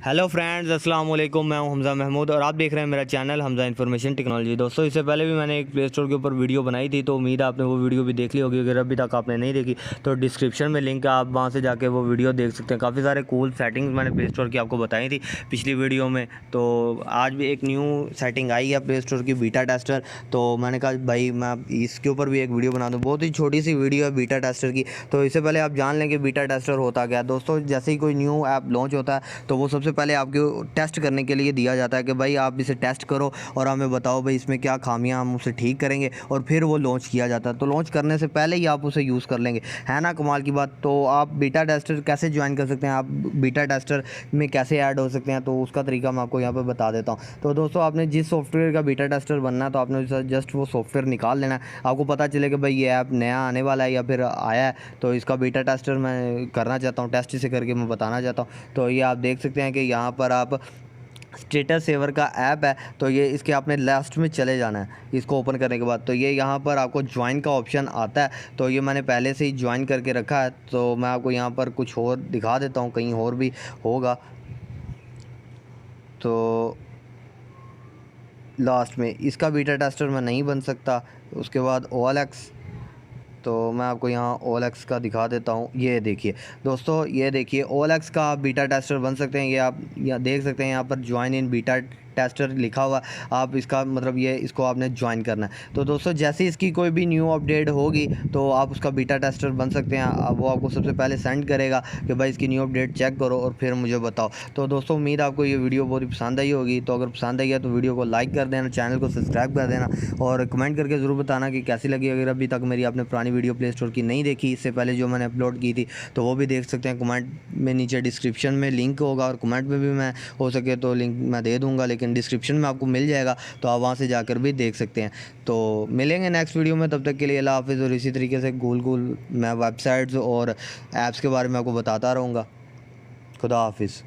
Hello friends, अस्सलाम वालेकुम। मैं हूं हमज़ा महमूद और आप देख रहे हैं मेरा चैनल हमज़ा इन्फॉर्मेशन टेक्नोलॉजी। दोस्तों, इससे पहले भी मैंने एक प्ले स्टोर के ऊपर वीडियो बनाई थी, तो उम्मीद है आपने वो वीडियो भी देख ली होगी। अगर अभी तक आपने नहीं देखी तो डिस्क्रिप्शन में लिंक है, आप वहां से जाके वो वीडियो देख सकते हैं। काफ़ी सारे कूल सेटिंग्स मैंने प्ले स्टोर की आपको बताई थी पिछली वीडियो में। तो आज भी एक न्यू सेटिंग आई है प्ले स्टोर की, बीटा टेस्टर। तो मैंने कहा भाई मैं इसके ऊपर भी एक वीडियो बना दूँ। बहुत ही छोटी सी वीडियो है बीटा टेस्टर की। तो इससे पहले आप जान लें कि बीटा टेस्टर होता क्या है। दोस्तों, जैसे ही कोई न्यू ऐप लॉन्च होता है तो वो सबसे पहले आपको टेस्ट करने के लिए दिया जाता है कि भाई आप इसे टेस्ट करो और हमें बताओ भाई इसमें क्या खामियां, हम उसे ठीक करेंगे। और फिर वो लॉन्च किया जाता है। तो लॉन्च करने से पहले ही आप उसे यूज़ कर लेंगे, है ना कमाल की बात। तो आप बीटा टेस्टर कैसे ज्वाइन कर सकते हैं, आप बीटा टेस्टर में कैसे ऐड हो सकते हैं, तो उसका तरीका मैं आपको यहाँ पर बता देता हूँ। तो दोस्तों, आपने जिस सॉफ्टवेयर का बीटा टेस्टर बनना है तो आपने जस्ट वो सॉफ्टवेयर निकाल लेना है। आपको पता चले कि भाई ये ऐप नया आने वाला है या फिर आया है, तो इसका बीटा टेस्टर मैं करना चाहता हूँ, टेस्ट इसे करके मैं बताना चाहता हूँ। तो ये आप देख सकते हैं कि यहाँ पर आप स्टेटस सेवर का ऐप है। तो ये इसके आपने लास्ट में चले जाना है। इसको ओपन करने के बाद तो ये यहाँ पर आपको ज्वाइन का ऑप्शन आता है। तो ये मैंने पहले से ही ज्वाइन करके रखा है। तो मैं आपको यहाँ पर कुछ और दिखा देता हूँ, कहीं और भी होगा। तो लास्ट में इसका बीटा टेस्टर मैं नहीं बन सकता। उसके बाद OLX, तो मैं आपको यहाँ OLX का दिखा देता हूँ। ये देखिए दोस्तों, ये देखिए OLX का आप बीटा टेस्टर बन सकते हैं। ये आप यहाँ देख सकते हैं, यहाँ पर ज्वाइन इन बीटा टेस्टर लिखा हुआ। आप इसका मतलब ये इसको आपने ज्वाइन करना है। तो दोस्तों, जैसे इसकी कोई भी न्यू अपडेट होगी तो आप उसका बीटा टेस्टर बन सकते हैं। वो आपको सबसे पहले सेंड करेगा कि भाई इसकी न्यू अपडेट चेक करो और फिर मुझे बताओ। तो दोस्तों, उम्मीद आपको ये वीडियो बहुत ही पसंद आई होगी। तो अगर पसंद आई है तो वीडियो को लाइक कर देना, चैनल को सब्सक्राइब कर देना और कमेंट करके ज़रूर बताना कि कैसी लगी। अगर अभी तक मेरी आपने पुरानी वीडियो प्ले स्टोर की नहीं देखी, इससे पहले जो मैंने अपलोड की थी, तो वो भी देख सकते हैं। कमेंट में नीचे डिस्क्रिप्शन में लिंक होगा और कमेंट में भी मैं हो सके तो लिंक मैं दे दूँगा, लेकिन डिस्क्रिप्शन में आपको मिल जाएगा, तो आप वहाँ से जाकर भी देख सकते हैं। तो मिलेंगे नेक्स्ट वीडियो में, तब तक के लिए अल्लाह हाफ़िज़। और इसी तरीके से गोल मैं वेबसाइट्स और ऐप्स के बारे में आपको बताता रहूँगा। खुदा हाफ़िज़।